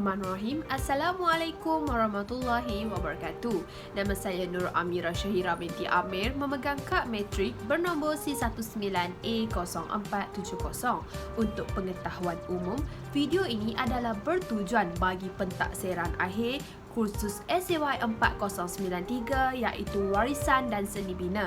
Bismillahirrahmanirrahim. Assalamualaikum warahmatullahi wabarakatuh. Nama saya Nur Amira Syahira binti Amir, memegang kad matrik bernombor C19A0470. Untuk pengetahuan umum, video ini adalah bertujuan bagi pentaksiran akhir kursus SAY 4093 iaitu Warisan dan Seni Bina.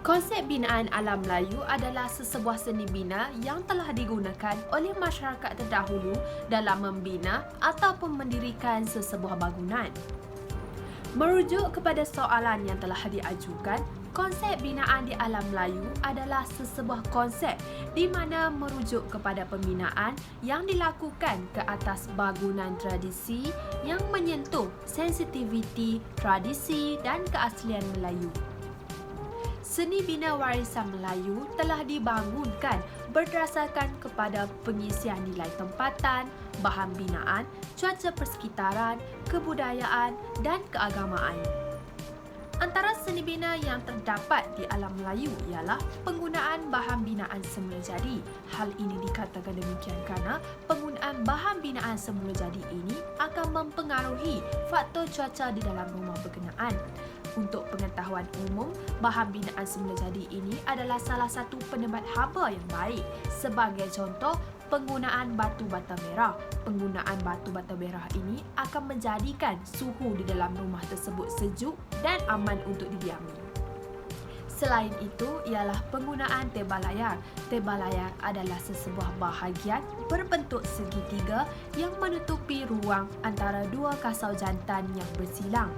Konsep binaan alam Melayu adalah sesebuah seni bina yang telah digunakan oleh masyarakat terdahulu dalam membina ataupun mendirikan sesebuah bangunan. Merujuk kepada soalan yang telah diajukan, konsep binaan di alam Melayu adalah sesebuah konsep di mana merujuk kepada pembinaan yang dilakukan ke atas bangunan tradisi yang menyentuh sensitiviti, tradisi dan keaslian Melayu. Seni bina warisan Melayu telah dibangunkan berdasarkan kepada pengisian nilai tempatan, bahan binaan, cuaca persekitaran, kebudayaan dan keagamaan. Antara seni bina yang terdapat di alam Melayu ialah penggunaan bahan binaan semula jadi. Hal ini dikatakan demikian kerana penggunaan bahan binaan semula jadi ini akan mempengaruhi faktor cuaca di dalam rumah berkenaan. Untuk pengetahuan umum, bahan binaan semula jadi ini adalah salah satu penebat haba yang baik. Sebagai contoh, penggunaan batu bata merah. Penggunaan batu bata merah ini akan menjadikan suhu di dalam rumah tersebut sejuk dan aman untuk didiami. Selain itu ialah penggunaan tebal layar. Tebal layar adalah sesebuah bahagian berbentuk segitiga yang menutupi ruang antara dua kasau jantan yang bersilang.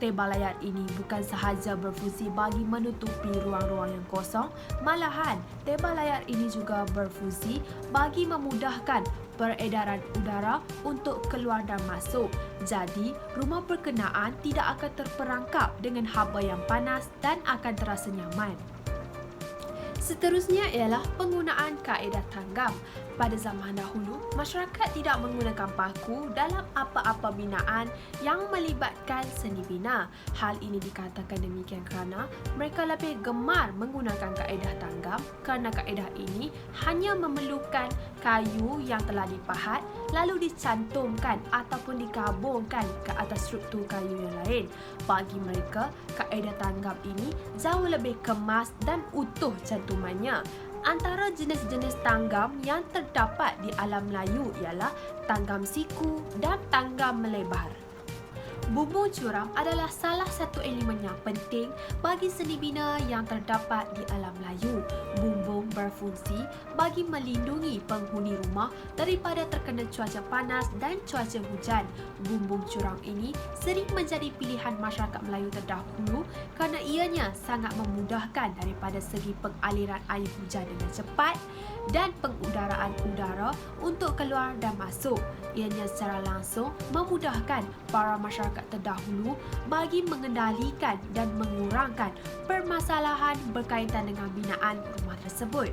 Tebal layar ini bukan sahaja berfungsi bagi menutupi ruang-ruang yang kosong, malahan tebal layar ini juga berfungsi bagi memudahkan peredaran udara untuk keluar dan masuk. Jadi, rumah berkenaan tidak akan terperangkap dengan haba yang panas dan akan terasa nyaman. Seterusnya ialah penggunaan kaedah tanggam. Pada zaman dahulu, masyarakat tidak menggunakan paku dalam apa-apa binaan yang melibatkan seni bina. Hal ini dikatakan demikian kerana mereka lebih gemar menggunakan kaedah tanggam kerana kaedah ini hanya memerlukan kayu yang telah dipahat lalu dicantumkan ataupun digabungkan ke atas struktur kayu yang lain. Bagi mereka, kaedah tanggam ini jauh lebih kemas dan utuh cantumannya. Antara jenis-jenis tanggam yang terdapat di alam Melayu ialah tanggam siku dan tanggam melebar. Bumbung curam adalah salah satu elemen yang penting bagi seni bina yang terdapat di alam Melayu. Bumbung berfungsi bagi melindungi penghuni rumah daripada terkena cuaca panas dan cuaca hujan. Bumbung curam ini sering menjadi pilihan masyarakat Melayu terdahulu kerana ianya sangat memudahkan daripada segi pengaliran air hujan dengan cepat dan pengudaraan udara untuk keluar dan masuk. Ianya secara langsung memudahkan para masyarakat terdahulu bagi mengendalikan dan mengurangkan permasalahan berkaitan dengan binaan rumah tersebut.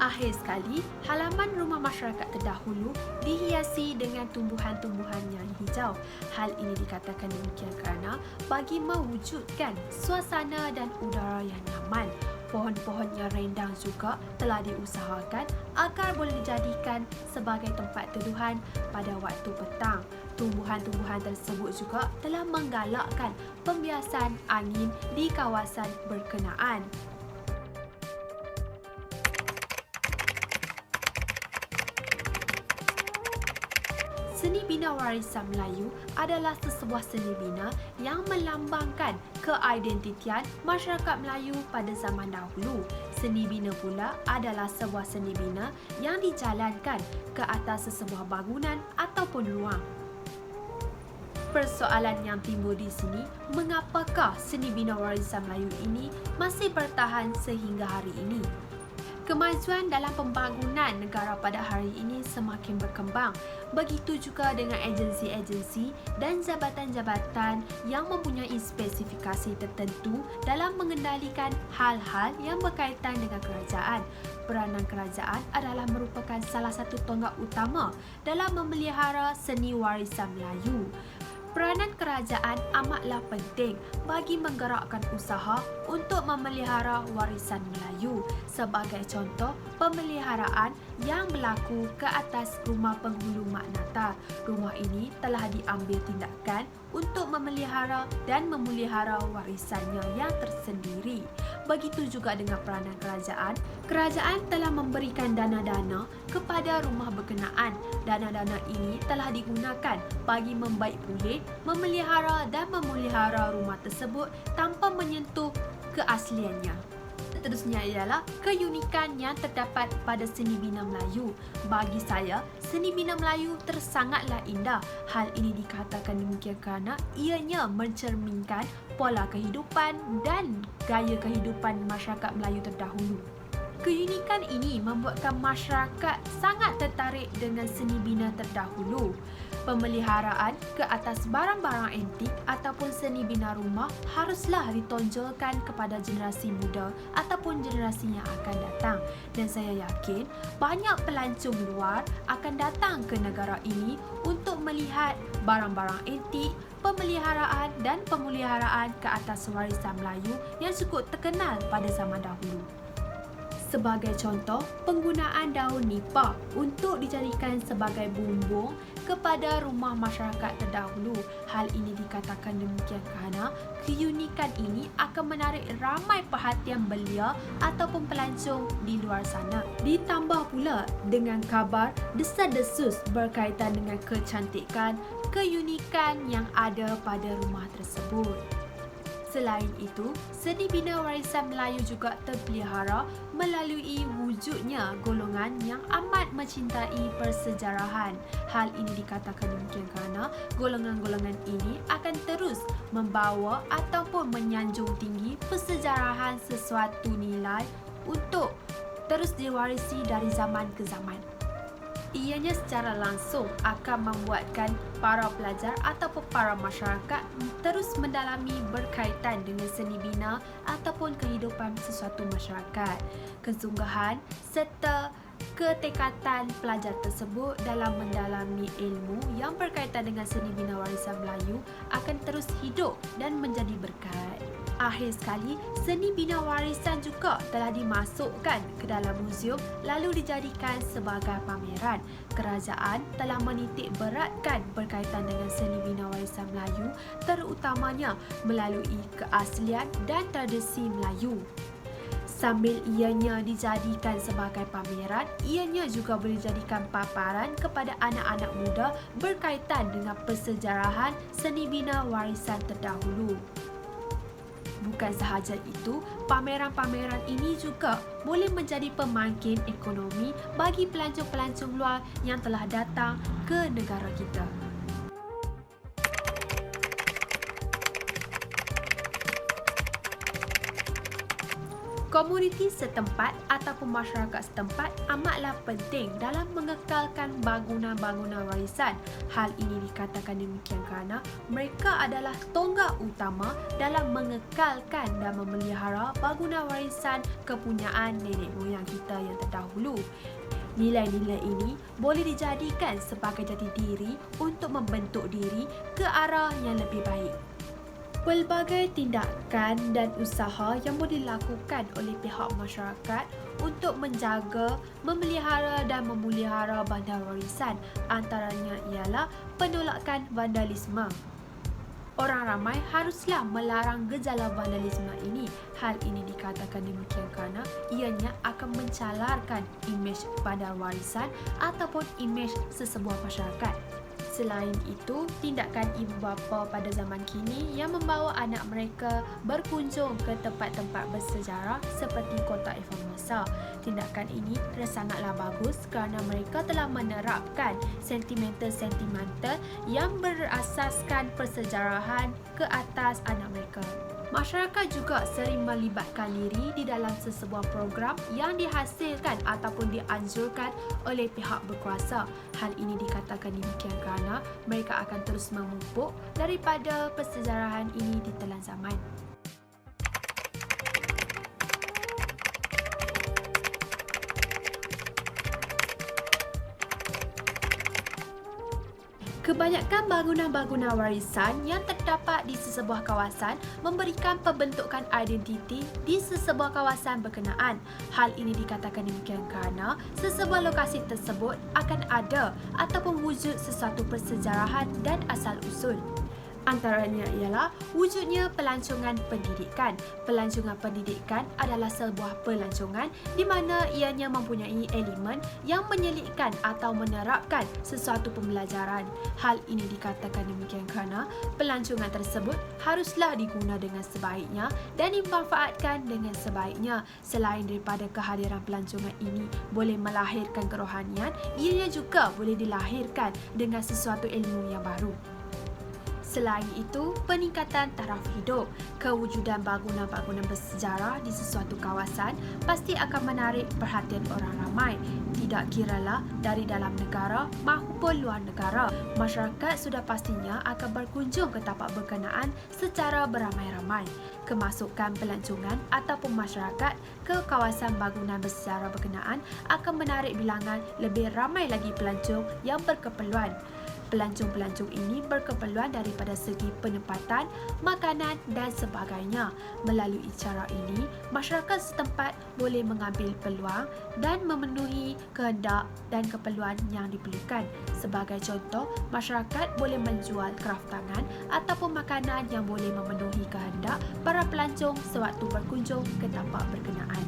Akhir sekali, halaman rumah masyarakat terdahulu dihiasi dengan tumbuhan-tumbuhan yang hijau. Hal ini dikatakan demikian kerana bagi mewujudkan suasana dan udara yang nyaman. Pohon-pohon yang rindang juga telah diusahakan agar boleh dijadikan sebagai tempat teduhan pada waktu petang. Tumbuhan-tumbuhan tersebut juga telah menggalakkan pembiasan angin di kawasan berkenaan. Seni bina warisan Melayu adalah sesebuah seni bina yang melambangkan keidentitian masyarakat Melayu pada zaman dahulu. Seni bina pula adalah sebuah seni bina yang dijalankan ke atas sesebuah bangunan ataupun ruang. Persoalan yang timbul di sini, mengapakah seni bina warisan Melayu ini masih bertahan sehingga hari ini? Kemajuan dalam pembangunan negara pada hari ini semakin berkembang. Begitu juga dengan agensi-agensi dan jabatan-jabatan yang mempunyai spesifikasi tertentu dalam mengendalikan hal-hal yang berkaitan dengan kerajaan. Peranan kerajaan adalah merupakan salah satu tonggak utama dalam memelihara seni warisan Melayu. Peranan kerajaan amatlah penting bagi menggerakkan usaha untuk memelihara warisan Melayu. Sebagai contoh, pemeliharaan yang berlaku ke atas rumah penghulu Mak Nata. Rumah ini telah diambil tindakan untuk memelihara dan memelihara warisannya yang tersendiri. Begitu juga dengan peranan kerajaan. Kerajaan telah memberikan dana-dana kepada rumah berkenaan. Dana-dana ini telah digunakan bagi membaik pulih, memelihara dan memelihara rumah tersebut tanpa menyentuh keasliannya. Seterusnya ialah keunikan yang terdapat pada seni bina Melayu. Bagi saya, seni bina Melayu tersangatlah indah. Hal ini dikatakan demikian kerana ianya mencerminkan pola kehidupan dan gaya kehidupan masyarakat Melayu terdahulu. Keunikan ini membuatkan masyarakat sangat tertarik dengan seni bina terdahulu. Pemeliharaan ke atas barang-barang antik ataupun seni bina rumah haruslah ditonjolkan kepada generasi muda ataupun generasi yang akan datang. Dan saya yakin banyak pelancong luar akan datang ke negara ini untuk melihat barang-barang antik, pemeliharaan dan pemeliharaan ke atas warisan Melayu yang cukup terkenal pada zaman dahulu. Sebagai contoh, penggunaan daun nipah untuk dijadikan sebagai bumbung kepada rumah masyarakat terdahulu. Hal ini dikatakan demikian kerana keunikan ini akan menarik ramai perhatian belia ataupun pelancong di luar sana. Ditambah pula dengan kabar desas-desus berkaitan dengan kecantikan, keunikan yang ada pada rumah tersebut. Selain itu, seni bina warisan Melayu juga terpelihara melalui wujudnya golongan yang amat mencintai persejarahan. Hal ini dikatakan demikian kerana golongan-golongan ini akan terus membawa ataupun menyanjung tinggi persejarahan sesuatu nilai untuk terus diwarisi dari zaman ke zaman. Ianya secara langsung akan membuatkan para pelajar ataupun para masyarakat terus mendalami berkaitan dengan seni bina ataupun kehidupan sesuatu masyarakat. Kesungguhan serta ketekatan pelajar tersebut dalam mendalami ilmu yang berkaitan dengan seni bina warisan Melayu akan terus hidup dan menjadi berkat. Akhir sekali, seni bina warisan juga telah dimasukkan ke dalam muzium lalu dijadikan sebagai pameran. Kerajaan telah menitik beratkan berkaitan dengan seni bina warisan Melayu terutamanya melalui keaslian dan tradisi Melayu. Sambil ianya dijadikan sebagai pameran, ianya juga boleh dijadikan paparan kepada anak-anak muda berkaitan dengan persejarahan seni bina warisan terdahulu. Bukan sahaja itu, pameran-pameran ini juga boleh menjadi pemangkin ekonomi bagi pelancong-pelancong luar yang telah datang ke negara kita. Komuniti setempat ataupun masyarakat setempat amatlah penting dalam mengekalkan bangunan-bangunan warisan. Hal ini dikatakan demikian kerana mereka adalah tonggak utama dalam mengekalkan dan memelihara bangunan warisan kepunyaan nenek moyang kita yang terdahulu. Nilai-nilai ini boleh dijadikan sebagai jati diri untuk membentuk diri ke arah yang lebih baik. Pelbagai tindakan dan usaha yang boleh dilakukan oleh pihak masyarakat untuk menjaga, memelihara dan memelihara bandar warisan antaranya ialah penolakan vandalisme. Orang ramai haruslah melarang gejala vandalisme ini. Hal ini dikatakan demikian kerana ianya akan mencalarkan imej bandar warisan ataupun imej sesebuah masyarakat. Selain itu, tindakan ibu bapa pada zaman kini yang membawa anak mereka berkunjung ke tempat-tempat bersejarah seperti Kota Formosa. Tindakan ini sangatlah bagus kerana mereka telah menerapkan sentimental-sentimental yang berasaskan persejarahan ke atas anak mereka. Masyarakat juga sering melibatkan diri di dalam sesebuah program yang dihasilkan ataupun dianjurkan oleh pihak berkuasa. Hal ini dikatakan demikian kerana mereka akan terus memupuk daripada persejarahan ini di telan zaman. Kebanyakan bangunan-bangunan warisan yang terdapat di sesebuah kawasan memberikan pembentukan identiti di sesebuah kawasan berkenaan. Hal ini dikatakan demikian kerana sesebuah lokasi tersebut akan ada ataupun wujud sesuatu persejarahan dan asal-usul. Antaranya ialah wujudnya pelancongan pendidikan. Pelancongan pendidikan adalah sebuah pelancongan di mana ianya mempunyai elemen yang menyelitkan atau menerapkan sesuatu pembelajaran. Hal ini dikatakan demikian kerana pelancongan tersebut haruslah diguna dengan sebaiknya dan dimanfaatkan dengan sebaiknya. Selain daripada kehadiran pelancongan ini boleh melahirkan kerohanian, ianya juga boleh dilahirkan dengan sesuatu ilmu yang baru. Selain itu, peningkatan taraf hidup. Kewujudan bangunan-bangunan bersejarah di sesuatu kawasan pasti akan menarik perhatian orang ramai, tidak kiralah dari dalam negara maupun luar negara. Masyarakat sudah pastinya akan berkunjung ke tapak berkenaan secara beramai-ramai. Kemasukan pelancongan ataupun masyarakat ke kawasan bangunan bersejarah berkenaan akan menarik bilangan lebih ramai lagi pelancong yang berkeperluan. Pelancong-pelancong ini berkeperluan daripada segi penempatan, makanan dan sebagainya. Melalui cara ini, masyarakat setempat boleh mengambil peluang dan memenuhi kehendak dan keperluan yang diperlukan. Sebagai contoh, masyarakat boleh menjual kraf tangan ataupun makanan yang boleh memenuhi kehendak para pelancong sewaktu berkunjung ke tapak berkenaan.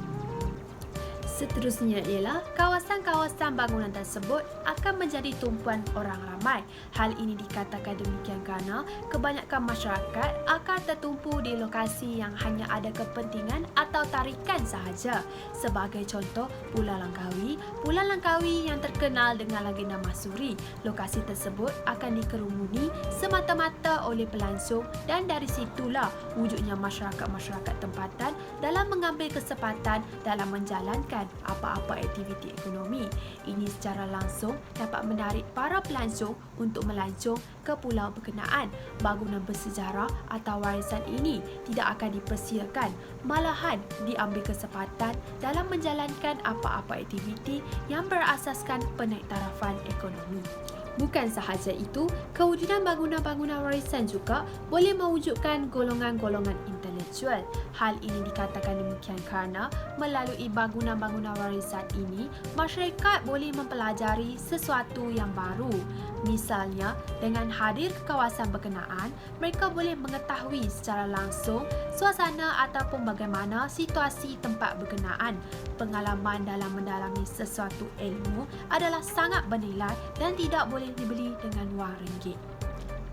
Seterusnya ialah kawasan-kawasan bangunan tersebut akan menjadi tumpuan orang ramai. Hal ini dikatakan demikian kerana kebanyakan masyarakat akan tertumpu di lokasi yang hanya ada kepentingan atau tarikan sahaja. Sebagai contoh, Pulau Langkawi. Pulau Langkawi yang terkenal dengan legenda Mahsuri. Lokasi tersebut akan dikerumuni semata-mata oleh pelancong dan dari situlah wujudnya masyarakat-masyarakat tempatan dalam mengambil kesempatan dalam menjalankan apa-apa aktiviti ekonomi. Ini secara langsung dapat menarik para pelancong untuk melancong ke pulau berkenaan. Bangunan bersejarah atau warisan ini tidak akan dipersiakan, malahan diambil kesempatan dalam menjalankan apa-apa aktiviti yang berasaskan penaiktarafan ekonomi. Bukan sahaja itu, kewujudan bangunan-bangunan warisan juga boleh mewujudkan golongan-golongan intelektual. Hal ini dikatakan demikian kerana melalui bangunan-bangunan warisan ini, masyarakat boleh mempelajari sesuatu yang baru. Misalnya, dengan hadir ke kawasan berkenaan, mereka boleh mengetahui secara langsung suasana ataupun bagaimana situasi tempat berkenaan. Pengalaman dalam mendalami sesuatu ilmu adalah sangat bernilai dan tidak boleh dibeli dengan wang ringgit.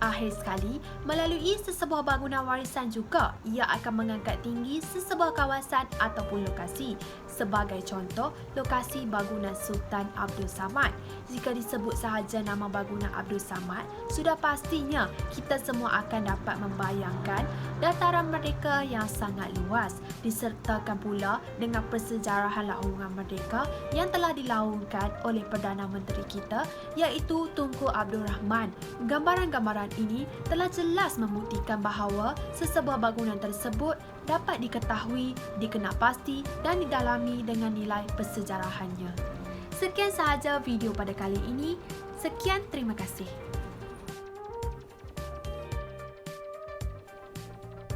Akhir sekali, melalui sesebuah bangunan warisan juga, ia akan mengangkat tinggi sesebuah kawasan ataupun lokasi. Sebagai contoh, lokasi bangunan Sultan Abdul Samad. Jika disebut sahaja nama bangunan Abdul Samad, sudah pastinya kita semua akan dapat membayangkan dataran merdeka yang sangat luas, disertakan pula dengan persejarahan laungan merdeka yang telah dilaungkan oleh Perdana Menteri kita, iaitu Tunku Abdul Rahman. Gambaran-gambaran ini telah jelas membuktikan bahawa sesebuah bangunan tersebut dapat diketahui, dikenal pasti dan didalami dengan nilai persejarahannya. Sekian sahaja video pada kali ini. Sekian, terima kasih.